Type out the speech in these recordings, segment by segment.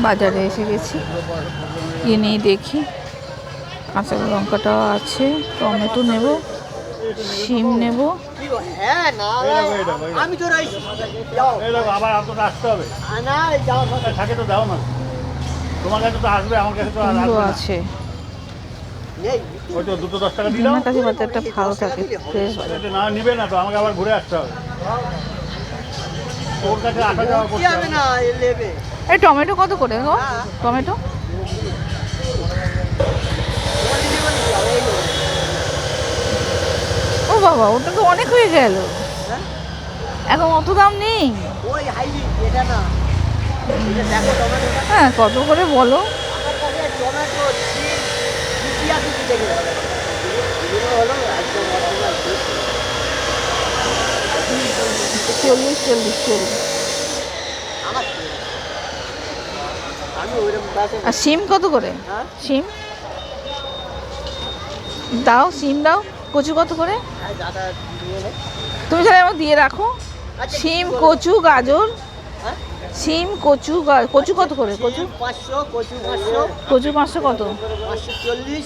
বাজারে এসে গেছি, কিনেই দেখি। কাঁচা লঙ্কাটাও আছে, টমেটো নেব, শিম নেব। আছে কাছে বাজারটা ভালো থাকে, নিবে না তো আমাকে আবার ঘুরে আসতে হবে। এই টমেটো কত করে গো? টমেটো ও বাবা, ওটা তো অনেক হয়ে গেল, এখন অত দাম নেই। হ্যাঁ, কত করে বলো? 40। আর সিম কত করে? সিম দাও, সিম দাও। কচু কত করে? তুমি তাহলে আমার দিয়ে রাখো। সিম, কচু, গাজর। সিম, কচু, কচু কত করে? কচু 500, কচু 500 কত? 540।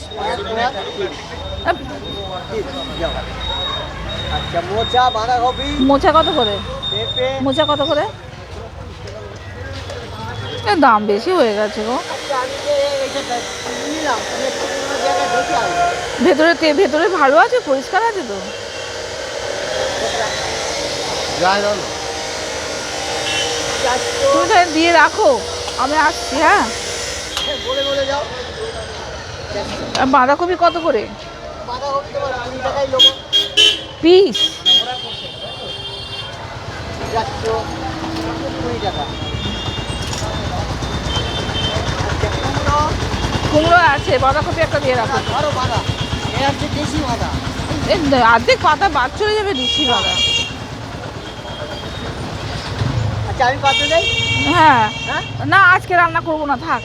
আচ্ছা, মোচা, বাঁধাকপি। মোচা কত করে? মোচা কত করে? দাম বেশি হয়ে গেছে গো। ভেতরে ভালো আছে, পরিষ্কার আছে তো? তুমি তাহলে দিয়ে রাখো, আমি আসছি। হ্যাঁ, বাঁধাকপি কত করে পিস? কুমড়ো আছে, বাঁধাকপি একটা দিয়ে রাখো। অর্ধেক পাতা বাদ চলে যাবে, দিচ্ছি বাঁধা। হ্যাঁ, না আজকে রান্না করবো না, থাক।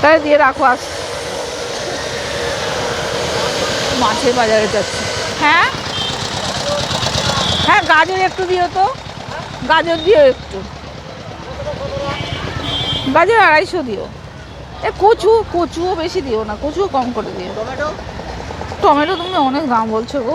তাহলে দিয়ে রাখো। আস মাছের বাজারে যাচ্ছি। হ্যাঁ হ্যাঁ, গাজর একটু দিও তো, গাজর দিও একটু। গাজর 250 দিও। কচুও বেশি দিও না, কচুও কম করে দিও। টমেটো তুমি অনেক দাম বলছো গো।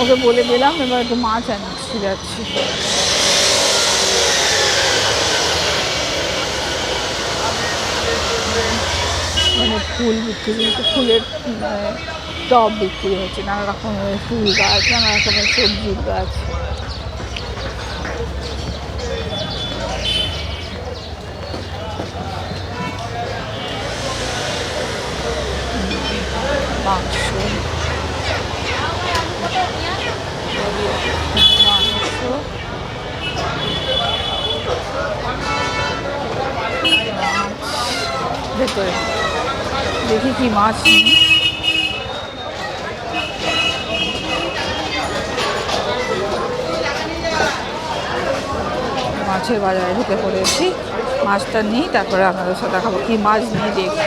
ওকে বলে দিলাম, এবার একটু মাছ আনছি, যাচ্ছি। মানে ফুল বিক্রি হচ্ছে, ফুলের টব বিক্রি হচ্ছে, নানা রকমের ফুল গাছ, নানা রকমের সবজির গাছ। মাংস, ভেতরে দেখি কি মাছ। মাছের বাজারে ঢুকে পড়েছি, মাছটা নিই, তারপরে আপনাদের সাথে দেখাবো কি মাছ নিয়ে দেখি।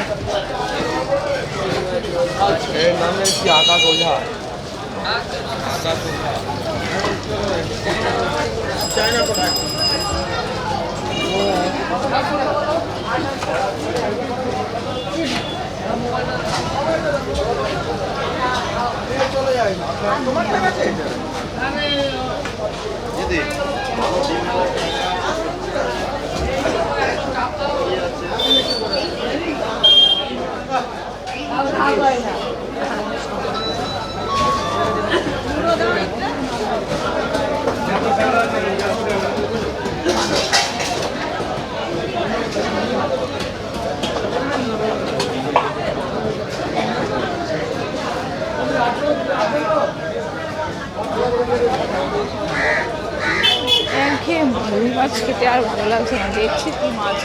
রুই মাছ খেতে আর ভালো লাগছে না, দেখছি কি মাছ।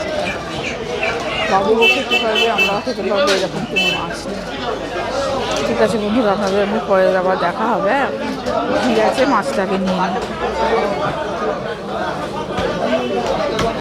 বাবুও খেতে পারবে, আমরাও খেতে পারবো, এরকম কোনো মাছ নেই। ঠিক আছে বন্ধুরা, আপনাদের আমি পরে আবার দেখা হবে। ঠিক আছে, মাছটাকে নিয়ে